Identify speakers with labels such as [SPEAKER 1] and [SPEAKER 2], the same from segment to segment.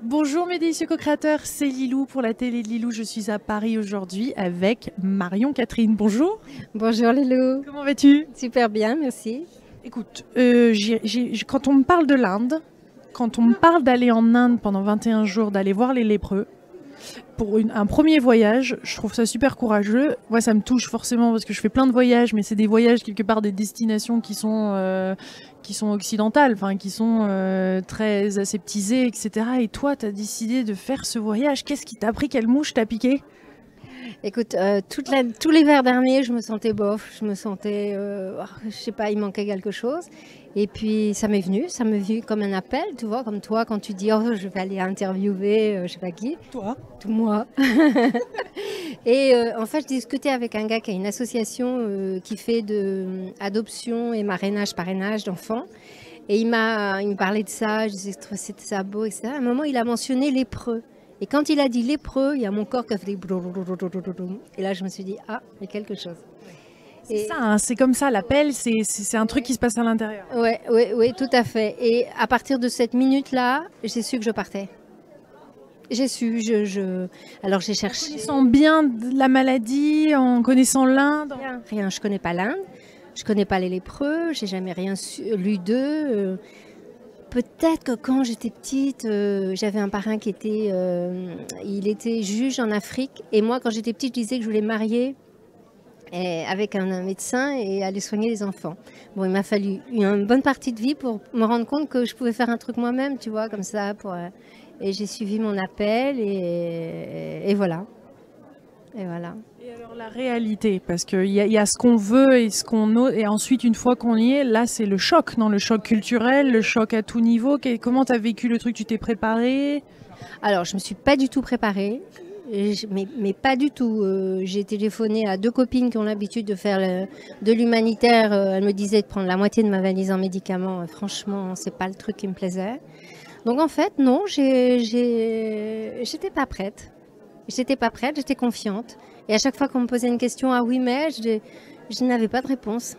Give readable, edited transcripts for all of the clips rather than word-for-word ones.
[SPEAKER 1] Bonjour mes délicieux co-créateurs, c'est Lilou pour la télé de Lilou. Je suis à Paris aujourd'hui avec Marion Catherine. Bonjour.
[SPEAKER 2] Bonjour Lilou.
[SPEAKER 1] Comment vas-tu?
[SPEAKER 2] Super bien, merci.
[SPEAKER 1] Écoute, quand on me parle de l'Inde, quand on me parle d'aller en Inde pendant 21 jours, d'aller voir les lépreux, pour un premier voyage, je trouve ça super courageux. Moi, ça me touche forcément parce que je fais plein de voyages, mais c'est des voyages quelque part des destinations qui sont occidentales, enfin qui sont très aseptisées, etc. Et toi, tu as décidé de faire ce voyage. Qu'est-ce qui t'a pris? Quelle mouche t'a piqué?
[SPEAKER 2] Écoute, tout l'hiver dernier, je me sentais bof, je me sentais, je sais pas, il manquait quelque chose. Et puis ça m'est venu comme un appel, tu vois, comme toi quand tu dis, oh, je vais aller interviewer, je sais pas qui.
[SPEAKER 1] Toi?
[SPEAKER 2] Tout moi. Et en fait, je discutais avec un gars qui a une association qui fait de adoption et marrainage, parrainage d'enfants. Et il me parlait de ça, je disais que c'était ça beau, etc. À un moment, il a mentionné lépreux. Et quand il a dit lépreux, il y a mon corps qui a fait des... Et là, je me suis dit, ah, il y a quelque chose.
[SPEAKER 1] C'est ça, hein, c'est comme ça, l'appel, c'est un truc qui se passe à l'intérieur.
[SPEAKER 2] Oui, tout à fait. Et à partir de cette minute-là, j'ai su que je partais. J'ai su, alors j'ai cherché...
[SPEAKER 1] En connaissant bien la maladie, en connaissant l'Inde...
[SPEAKER 2] Rien, je connais pas l'Inde, je connais pas les lépreux, j'ai jamais rien lu d'eux. Peut-être que quand j'étais petite, j'avais un parrain qui était, il était juge en Afrique. Et moi, quand j'étais petite, je disais que je voulais me marier avec un médecin et aller soigner les enfants. Bon, il m'a fallu une bonne partie de vie pour me rendre compte que je pouvais faire un truc moi-même, tu vois, comme ça. Et j'ai suivi mon appel et voilà. Et voilà.
[SPEAKER 1] Et alors la réalité, parce qu'il y a ce qu'on veut et ce qu'on ose, et ensuite une fois qu'on y est, là c'est le choc, non? Le choc culturel, le choc à tout niveau. Comment tu as vécu le truc? Tu t'es préparée?
[SPEAKER 2] Alors je me suis pas du tout préparée, mais pas du tout. J'ai téléphoné à 2 copines qui ont l'habitude de faire de l'humanitaire. Elles me disaient de prendre la moitié de ma valise en médicaments. Franchement, c'est pas le truc qui me plaisait. Donc en fait, non, j'étais pas prête. J'étais pas prête, j'étais confiante. Et à chaque fois qu'on me posait une question, ah oui, mais je n'avais pas de réponse.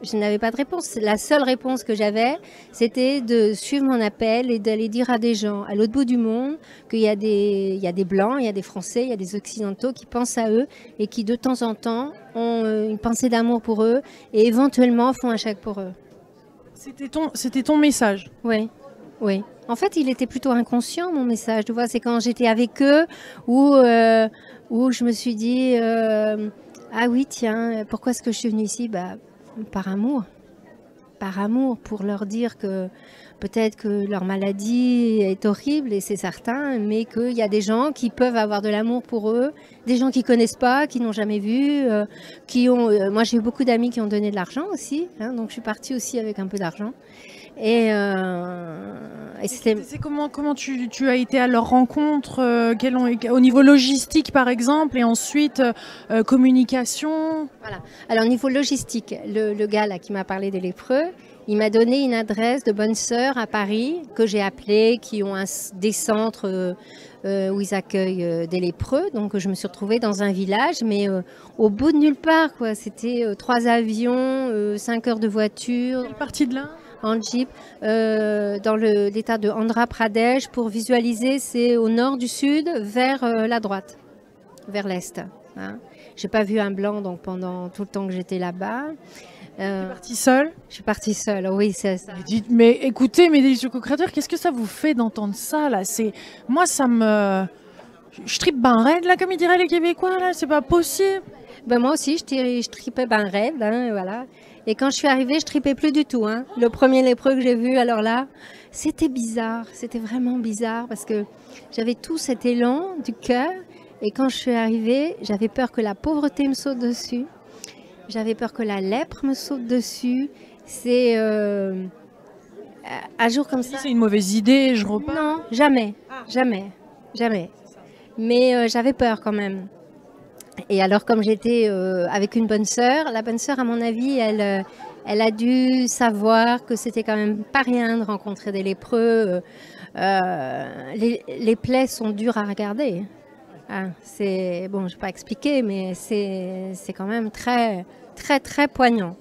[SPEAKER 2] Je n'avais pas de réponse. La seule réponse que j'avais, c'était de suivre mon appel et d'aller dire à des gens à l'autre bout du monde qu'il y a des Blancs, il y a des Français, il y a des Occidentaux qui pensent à eux et qui de temps en temps ont une pensée d'amour pour eux et éventuellement font un chèque pour eux.
[SPEAKER 1] C'était ton message?
[SPEAKER 2] Oui, oui. En fait, il était plutôt inconscient, mon message. Tu vois, c'est quand j'étais avec eux où je me suis dit ah oui, tiens, pourquoi est-ce que je suis venue ici? Par amour. Par amour, pour leur dire que peut-être que leur maladie est horrible, et c'est certain, mais qu'il y a des gens qui peuvent avoir de l'amour pour eux, des gens qui connaissent pas, qui n'ont jamais vu, moi, j'ai eu beaucoup d'amis qui ont donné de l'argent aussi, hein, donc je suis partie aussi avec un peu d'argent. Et
[SPEAKER 1] c'est comment tu as été à leur rencontre, au niveau logistique par exemple, et ensuite communication?
[SPEAKER 2] Voilà. Alors au niveau logistique, le gars là qui m'a parlé des lépreux, il m'a donné une adresse de bonnes sœurs à Paris que j'ai appelées, qui ont des centres où ils accueillent des lépreux. Donc je me suis retrouvée dans un village, mais au bout de nulle part, quoi. C'était 3 avions, 5 heures de voiture.
[SPEAKER 1] Quelle partie de là?
[SPEAKER 2] En jeep, dans l'état de Andhra Pradesh. Pour visualiser, c'est au nord du sud, vers la droite, vers l'est. Hein. J'ai pas vu un blanc donc pendant tout le temps que j'étais là-bas.
[SPEAKER 1] Tu es partie seule?
[SPEAKER 2] Je suis partie seule, oui, c'est ça.
[SPEAKER 1] Mais écoutez, mes délicieux co-créateurs, qu'est-ce que ça vous fait d'entendre ça là? Moi, ça me... Je tripe ben raide là, comme ils diraient les Québécois là, c'est pas possible.
[SPEAKER 2] Ben moi aussi, je tripais ben raide, hein, voilà. Et quand je suis arrivée, je tripais plus du tout. Hein. Le premier lépreux que j'ai vu, alors là, c'était bizarre. C'était vraiment bizarre parce que j'avais tout cet élan du cœur. Et quand je suis arrivée, j'avais peur que la pauvreté me saute dessus. J'avais peur que la lèpre me saute dessus. C'est un jour comme ça.
[SPEAKER 1] C'est une mauvaise idée, je repars.
[SPEAKER 2] Non, jamais, jamais, jamais. Mais j'avais peur quand même. Et alors, comme j'étais avec une bonne sœur, la bonne sœur, à mon avis, elle a dû savoir que c'était quand même pas rien de rencontrer des lépreux. Les plaies sont dures à regarder. Bon, je ne vais pas expliquer, mais c'est quand même très, très, très poignant.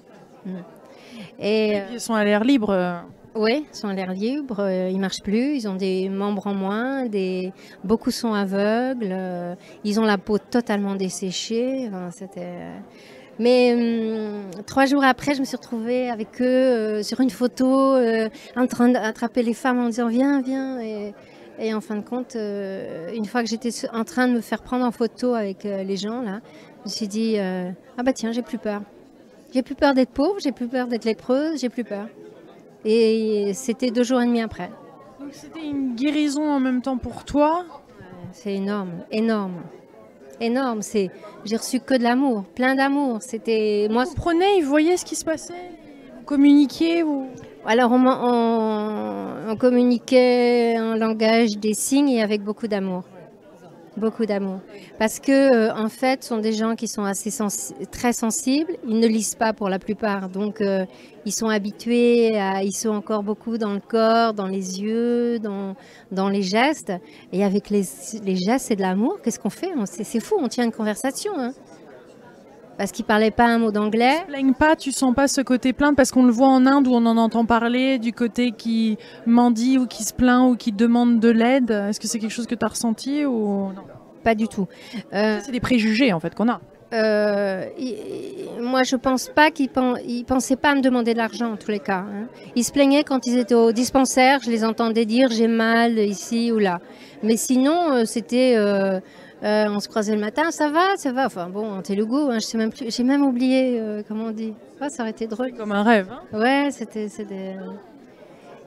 [SPEAKER 1] Et puis, ils sont à l'air libre.
[SPEAKER 2] Oui, ils sont à l'air libre, ils marchent plus, ils ont des membres en moins, beaucoup sont aveugles, ils ont la peau totalement desséchée. Enfin, Mais 3 jours après, je me suis retrouvée avec eux sur une photo, en train d'attraper les femmes en disant viens, viens. Et en fin de compte, une fois que j'étais en train de me faire prendre en photo avec les gens, là, je me suis dit ah bah tiens, j'ai plus peur. J'ai plus peur d'être pauvre, j'ai plus peur d'être lépreuse, j'ai plus peur. Et c'était 2 jours et demi après.
[SPEAKER 1] Donc c'était une guérison en même temps pour toi.
[SPEAKER 2] C'est énorme, énorme, énorme. J'ai reçu que de l'amour, plein d'amour. C'était moi.
[SPEAKER 1] Vous comprenez, ils voyaient ce qui se passait, vous communiquiez, vous...
[SPEAKER 2] Alors on communiquait en langage des signes et avec beaucoup d'amour. Beaucoup d'amour. Parce que, en fait, ce sont des gens qui sont très sensibles. Ils ne lisent pas pour la plupart. Donc, ils sont habitués ils sont encore beaucoup dans le corps, dans les yeux, dans les gestes. Et avec les gestes et de l'amour, qu'est-ce qu'on fait? C'est fou, on tient une conversation. Hein. Parce qu'ils ne parlaient pas un mot d'anglais.
[SPEAKER 1] Tu ne te plaignes pas, tu sens pas ce côté plainte parce qu'on le voit en Inde où on en entend parler, du côté qui mendie ou qui se plaint ou qui demande de l'aide. Est-ce que c'est quelque chose que tu as ressenti ou non?
[SPEAKER 2] Pas du tout.
[SPEAKER 1] C'est des préjugés en fait qu'on a.
[SPEAKER 2] Moi, je pense pas qu'ils pensaient pas à me demander de l'argent en tous les cas. Hein. Ils se plaignaient quand ils étaient au dispensaire. Je les entendais dire j'ai mal ici ou là. Mais sinon, c'était on se croisait le matin, ça va. Enfin bon, en Telugu, hein, je sais même plus. J'ai même oublié comment on dit. Ouais, ça aurait été drôle.
[SPEAKER 1] Comme un rêve. Hein.
[SPEAKER 2] Ouais, c'était.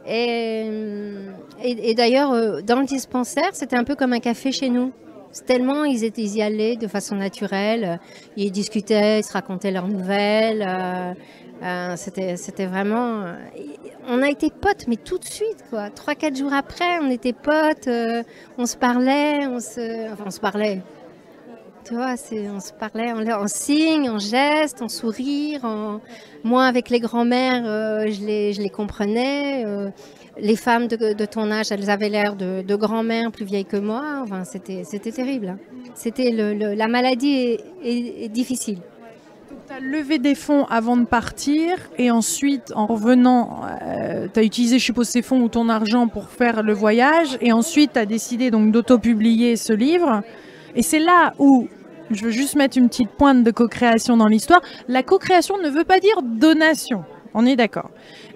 [SPEAKER 2] Et d'ailleurs, dans le dispensaire, c'était un peu comme un café chez nous. Tellement ils y allaient de façon naturelle, ils discutaient, ils se racontaient leurs nouvelles. C'était vraiment. On a été potes, mais tout de suite, quoi. 3-4 jours après, on était potes, on se parlait, enfin, on se parlait. Tu vois, on se parlait en signes, en gestes, en sourires. Moi, avec les grands-mères, je les comprenais. Les femmes de ton âge, elles avaient l'air de grand-mères plus vieilles que moi. Enfin, c'était terrible. C'était la maladie est difficile.
[SPEAKER 1] Tu as levé des fonds avant de partir et ensuite, en revenant, tu as utilisé, je suppose, ces fonds ou ton argent pour faire le voyage et ensuite, tu as décidé donc d'auto-publier ce livre. Et c'est là où je veux juste mettre une petite pointe de co-création dans l'histoire. La co-création ne veut pas dire donation. On est d'accord.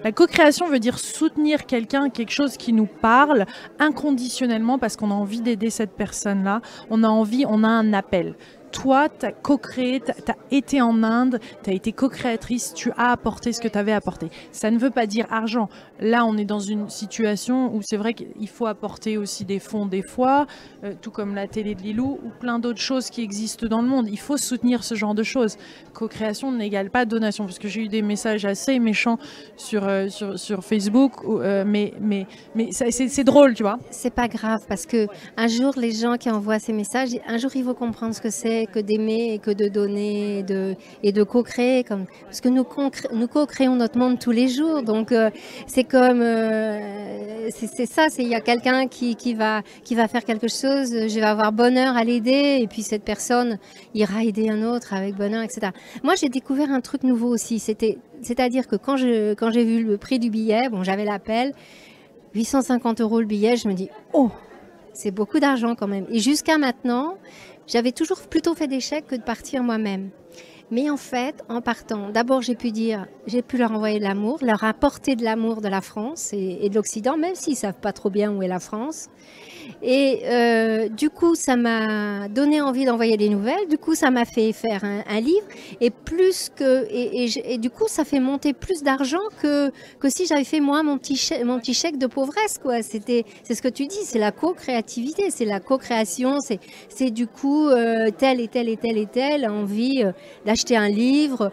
[SPEAKER 1] La co-création veut dire soutenir quelqu'un, quelque chose qui nous parle inconditionnellement parce qu'on a envie d'aider cette personne-là. On a un appel. Toi, tu as co-créé, tu as été en Inde, tu as été co-créatrice, tu as apporté ce que tu avais apporté. Ça ne veut pas dire argent. Là, on est dans une situation où c'est vrai qu'il faut apporter aussi des fonds des fois, tout comme la télé de Lilou ou plein d'autres choses qui existent dans le monde. Il faut soutenir ce genre de choses. Co-création n'égale pas donation, parce que j'ai eu des messages assez méchants sur Facebook, mais c'est drôle, tu vois.
[SPEAKER 2] C'est pas grave, parce que un jour, les gens qui envoient ces messages, un jour, ils vont comprendre ce que c'est que d'aimer et que de donner et de co-créer. Parce que nous co-créons notre monde tous les jours. Donc, c'est comme... c'est ça, il y a quelqu'un qui va faire quelque chose, je vais avoir bonheur à l'aider, et puis cette personne ira aider un autre avec bonheur, etc. Moi, j'ai découvert un truc nouveau aussi. C'est-à-dire que quand j'ai vu le prix du billet, bon, j'avais l'appel, 850 € le billet, je me dis, oh, c'est beaucoup d'argent quand même. Et jusqu'à maintenant, j'avais toujours plutôt fait des chèques que de partir moi-même. Mais en fait, en partant, d'abord j'ai pu leur envoyer de l'amour, leur apporter de l'amour de la France et de l'Occident, même s'ils ne savent pas trop bien où est la France. Et du coup, ça m'a donné envie d'envoyer des nouvelles. Du coup, ça m'a fait faire un livre. Et du coup, ça fait monter plus d'argent que si j'avais fait moi mon petit chèque de pauvresse, quoi. C'est ce que tu dis, c'est la co-créativité, c'est la co-création. C'est du coup telle et telle et telle et telle envie d'acheter un livre.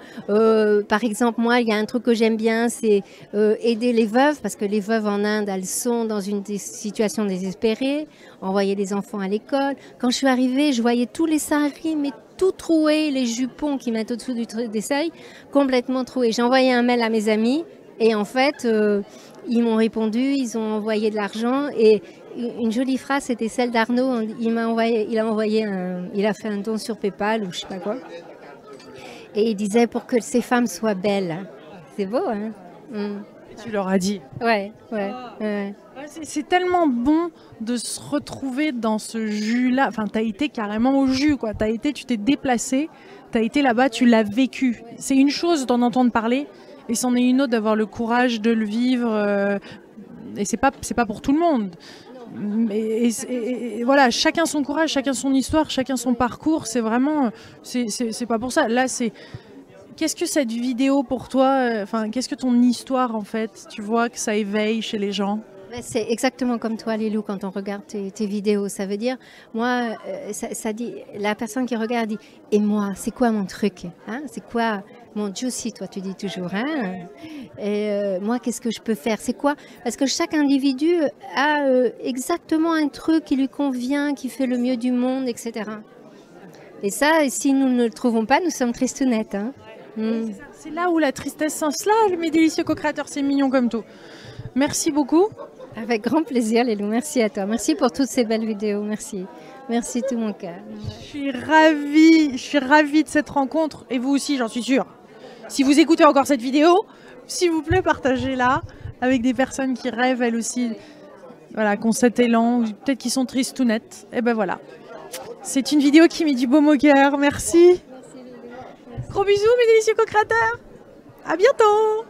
[SPEAKER 2] Par exemple, moi, il y a un truc que j'aime bien, c'est aider les veuves, parce que les veuves en Inde, elles sont dans une situation désespérée. Envoyer les enfants à l'école. Quand je suis arrivée, je voyais tous les saris, mais tout troués, les jupons qui mettent au-dessous des seuils, complètement troués. J'ai envoyé un mail à mes amis et en fait, ils m'ont répondu, ils ont envoyé de l'argent et une jolie phrase, c'était celle d'Arnaud. Il a fait un don sur PayPal ou je sais pas quoi. Et il disait pour que ces femmes soient belles. C'est beau, hein?
[SPEAKER 1] Tu leur as dit.
[SPEAKER 2] Ouais.
[SPEAKER 1] C'est tellement bon de se retrouver dans ce jus-là. Enfin, t'as été carrément au jus, quoi. Tu t'es déplacé, t'as été là-bas, tu l'as vécu. C'est une chose d'en entendre parler, et c'en est une autre d'avoir le courage de le vivre. Et c'est pas pour tout le monde. Et voilà, chacun son courage, chacun son histoire, chacun son parcours. C'est vraiment, c'est pas pour ça. Là, c'est qu'est-ce que cette vidéo pour toi, enfin, qu'est-ce que ton histoire en fait, tu vois que ça éveille chez les gens?
[SPEAKER 2] C'est exactement comme toi, Lilou, quand on regarde tes vidéos. Ça veut dire, moi, ça dit, la personne qui regarde dit, et moi, c'est quoi mon truc, hein? C'est quoi mon juicy, toi, tu dis toujours, hein? Et moi, qu'est-ce que je peux faire? C'est quoi? Parce que chaque individu a exactement un truc qui lui convient, qui fait le mieux du monde, etc. Et ça, si nous ne le trouvons pas, nous sommes tristounettes, hein?
[SPEAKER 1] C'est là où la tristesse s'installe, mes délicieux co-créateurs, c'est mignon comme tout. Merci beaucoup.
[SPEAKER 2] Avec grand plaisir, Lilou. Merci à toi. Merci pour toutes ces belles vidéos. Merci. Merci tout mon cœur.
[SPEAKER 1] Je suis ravie de cette rencontre. Et vous aussi, j'en suis sûre. Si vous écoutez encore cette vidéo, s'il vous plaît, partagez-la avec des personnes qui rêvent, elles aussi, voilà, qui ont cet élan, ou peut-être qui sont tristounettes. Et ben voilà. C'est une vidéo qui met du baume au cœur. Merci. Gros bisous, mes délicieux co-créateurs. À bientôt.